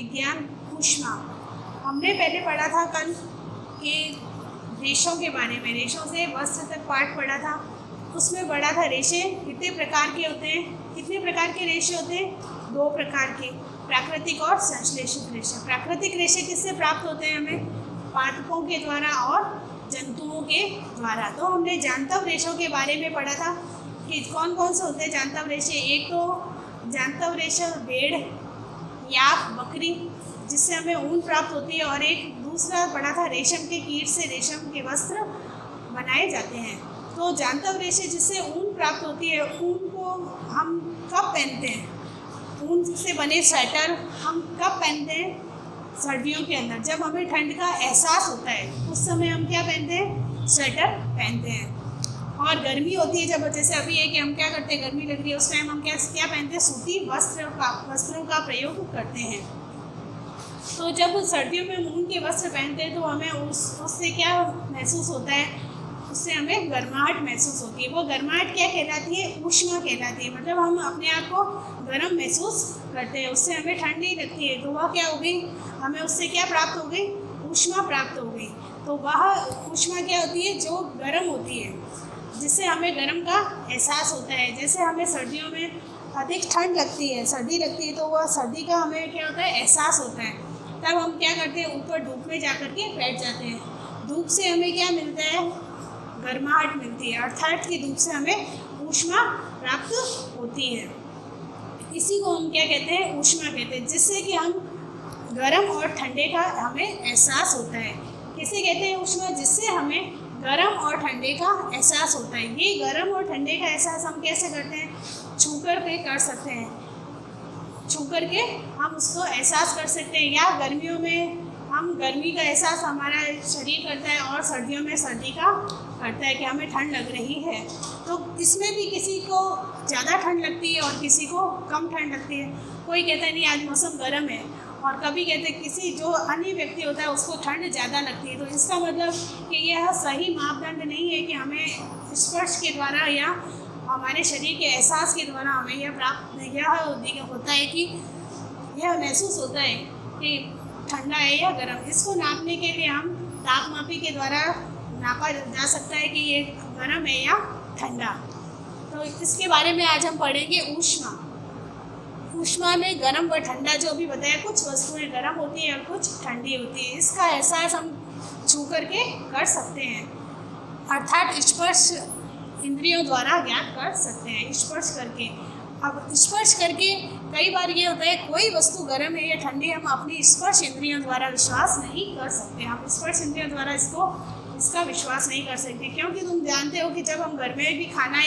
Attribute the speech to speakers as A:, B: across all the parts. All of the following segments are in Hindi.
A: विज्ञान ऊष्मा। हमने पहले पढ़ा था कल कि रेशों के बारे में, रेशों से वस्त्र तक पाठ पढ़ा था। उसमें पढ़ा था रेशे कितने प्रकार के होते हैं। कितने प्रकार के रेशे होते हैं? 2 प्रकार के, प्राकृतिक और संश्लेषित रेशे। प्राकृतिक रेशे किससे प्राप्त होते हैं? हमें पादपों के द्वारा और जंतुओं के द्वारा। तो हमने जांतव रेशों के बारे में पढ़ा था कि कौन कौन से होते हैं जांतव रेशे। एक तो जांतव रेशा भेड़ या बकरी, जिससे हमें ऊन प्राप्त होती है, और एक दूसरा पढ़ा था रेशम के कीट से रेशम के वस्त्र बनाए जाते हैं। तो जांतव रेशे जिससे ऊन प्राप्त होती है, ऊन को हम कब पहनते हैं? ऊन से बने स्वेटर हम कब पहनते हैं? सर्दियों के अंदर, जब हमें ठंड का एहसास होता है उस समय हम क्या पहनते हैं? स्वेटर पहनते हैं। और गर्मी होती है जब, जैसे अभी है कि हम क्या करते हैं, गर्मी लग रही है, उस टाइम हम क्या पहनते हैं? सूती वस्त्रों का प्रयोग करते हैं। तो जब सर्दियों में ऊन के वस्त्र पहनते हैं तो हमें उससे क्या महसूस होता है? उससे हमें गर्माहट महसूस होती है। वो गर्माहट क्या कहलाती है? ऊष्मा कहलाती है। मतलब हम अपने आप को गर्म महसूस करते हैं, उससे हमें ठंड नहीं लगती है। तो वह क्या हो गई? हमें उससे क्या प्राप्त हो गई? ऊष्मा प्राप्त हो गई। तो वह ऊष्मा क्या होती है? जो गर्म होती है, जिससे हमें गर्म का एहसास होता है। जैसे हमें सर्दियों में अधिक ठंड लगती है, सर्दी लगती है, तो वह सर्दी का हमें क्या होता है? एहसास होता है। तब हम क्या करते हैं? ऊपर धूप में जा कर के बैठ जाते हैं। धूप से हमें क्या मिलता है? गर्माहट मिलती है, अर्थात कि धूप से हमें ऊष्मा प्राप्त होती है। इसी को हम क्या कहते हैं? ऊष्मा कहते हैं, जिससे कि हम गर्म और ठंडे का हमें एहसास होता है। किसे कहते हैं ऊष्मा? जिससे हमें गर्म और ठंडे का एहसास होता है। ये गर्म और ठंडे का एहसास हम कैसे करते हैं? छू कर के कर सकते हैं। छू कर के हम उसको एहसास कर सकते हैं। या गर्मियों में हम गर्मी का एहसास हमारा शरीर करता है, और सर्दियों में सर्दी का करता है कि हमें ठंड लग रही है। तो इसमें भी किसी को ज़्यादा ठंड लगती है और किसी को कम ठंड लगती है। कोई कहता है नहीं आज मौसम गर्म है, और कभी कहते हैं किसी जो अन्य व्यक्ति होता है उसको ठंड ज़्यादा लगती है। तो इसका मतलब कि यह सही मापदंड नहीं है कि हमें स्पर्श के द्वारा या हमारे शरीर के एहसास के द्वारा हमें यह होता है कि यह महसूस होता है कि ठंडा है या गर्म। इसको नापने के लिए हम तापमापी के द्वारा नापा जा सकता है कि ये गर्म है या ठंडा। तो इसके बारे में आज हम पढ़ेंगे ऊष्मा। ऊष्मा में गर्म व ठंडा जो भी बताया, कुछ वस्तुएं गर्म होती हैं और कुछ ठंडी होती है। इसका एहसास हम छू करके कर सकते हैं, अर्थात स्पर्श इंद्रियों द्वारा ज्ञात कर सकते हैं। स्पर्श करके, अब स्पर्श करके कई बार ये होता है कोई वस्तु गर्म है या ठंडी, हम अपनी स्पर्श इंद्रियों द्वारा विश्वास नहीं कर सकते। हम स्पर्श इंद्रियों द्वारा इसका विश्वास नहीं कर सकते, क्योंकि तुम जानते हो कि जब हम घर में भी खाना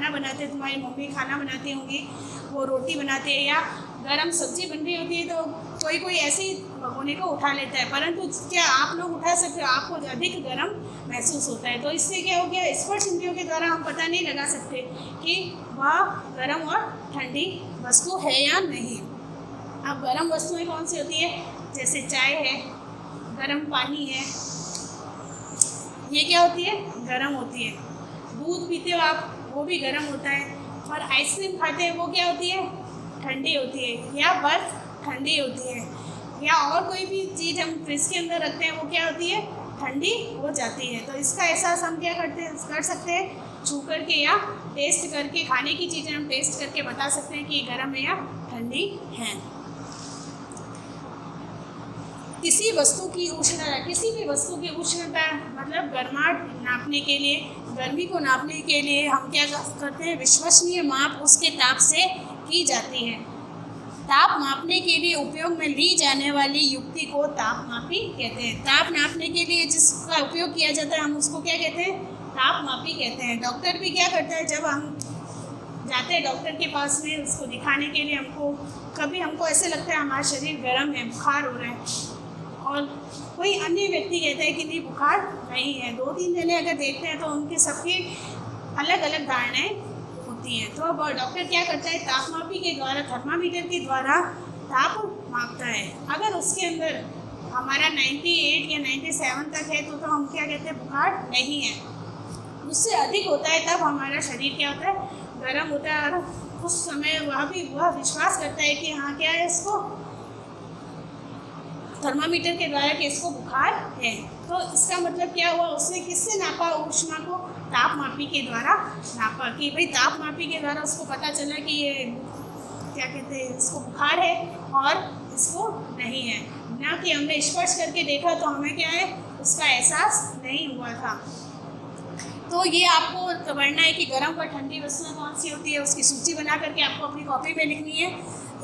A: बनाते हैं, तुम्हारी मम्मी खाना बनाती होंगी, वो रोटी बनाते हैं या गर्म सब्जी बन रही होती है, तो कोई ऐसे ही भगोने को उठा लेता है, परंतु क्या आप लोग उठा सकते हो? आपको अधिक गर्म महसूस होता है। तो इससे क्या हो गया? स्पर्श इंद्रियों के द्वारा हम पता नहीं लगा सकते कि वह गर्म और ठंडी वस्तु है या नहीं। अब गर्म वस्तुएं कौन सी होती है? जैसे चाय है, गर्म पानी है, ये क्या होती है? गर्म होती है। दूध पीते हो आप, वो भी गर्म होता है। और आइसक्रीम खाते हैं, वो क्या होती है? ठंडी होती है। या बर्फ ठंडी होती है। या और कोई भी चीज़ हम फ्रिज के अंदर रखते हैं, वो क्या होती है? ठंडी हो जाती है। तो इसका एहसास हम क्या कर सकते हैं? छू करके या टेस्ट करके, खाने की चीज़ें हम टेस्ट करके बता सकते हैं कि गर्म है या ठंडी है। किसी भी वस्तु की उष्णता मतलब गर्माहट नापने के लिए, गर्मी को नापने के लिए हम क्या करते हैं? विश्वसनीय माप उसके ताप से की जाती है। ताप मापने के लिए उपयोग में ली जाने वाली युक्ति को तापमापी कहते हैं। ताप नापने के लिए जिसका उपयोग किया जाता है, हम उसको क्या कहते हैं? तापमापी कहते हैं। डॉक्टर भी क्या करता है? जब हम जाते हैं डॉक्टर के पास में उसको दिखाने के लिए, हमको ऐसे लगता है हमारा शरीर गर्म है, बुखार हो रहा है, और कोई अन्य व्यक्ति कहता है कि नहीं बुखार नहीं है। 2-3 जने अगर देखते हैं तो उनके सबकी अलग अलग धारणाएं होती हैं। तो अब डॉक्टर क्या करता है? तापमापी के द्वारा, थर्मामीटर के द्वारा ताप मापता है। अगर उसके अंदर हमारा 98 या 97 तक है तो हम क्या कहते हैं? बुखार नहीं है। उससे अधिक होता है तब हमारा शरीर क्या होता है? गर्म होता है। और उस समय वह विश्वास करता है कि हाँ क्या है, इसको थर्मामीटर के द्वारा कि इसको बुखार है। तो इसका मतलब क्या हुआ, उसने किससे नापा ऊष्मा को, तापमापी के द्वारा नापा कि भाई तापमापी के द्वारा उसको पता चला कि ये क्या कहते हैं, इसको बुखार है और इसको नहीं है। ना कि हमने स्पर्श करके देखा तो हमें क्या है, उसका एहसास नहीं हुआ था। तो ये आपको पढ़ना है कि गर्म व ठंडी वस्तुएं कौन सी होती है, उसकी सूची बना करके आपको अपनी कॉपी में लिखनी है।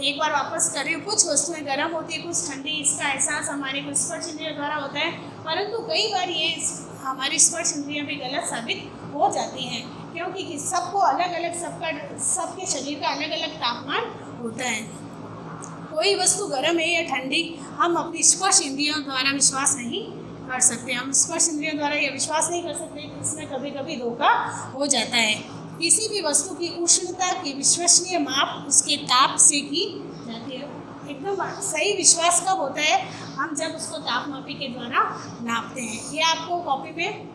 A: एक बार वापस करें, कुछ वस्तुएं गर्म होती है, कुछ ठंडी। इसका एहसास हमारे को स्पर्श इंद्रियों द्वारा होता है, परंतु कई बार ये हमारी स्पर्श इंद्रियाँ भी गलत साबित हो जाती हैं, क्योंकि सबको अलग अलग, सबके शरीर का अलग अलग तापमान होता है। कोई वस्तु गर्म है या ठंडी हम अपनी स्पर्श इंद्रियों द्वारा विश्वास नहीं कर सकते। हम स्पर्श इंद्रियों द्वारा ये विश्वास नहीं कर सकते, इसमें कभी कभी धोखा हो जाता है। किसी भी वस्तु की उष्णता की विश्वसनीय माप उसके ताप से की जाती है। एकदम सही विश्वास कब होता है, हम जब उसको तापमापी के द्वारा नापते हैं। ये आपको कॉपी में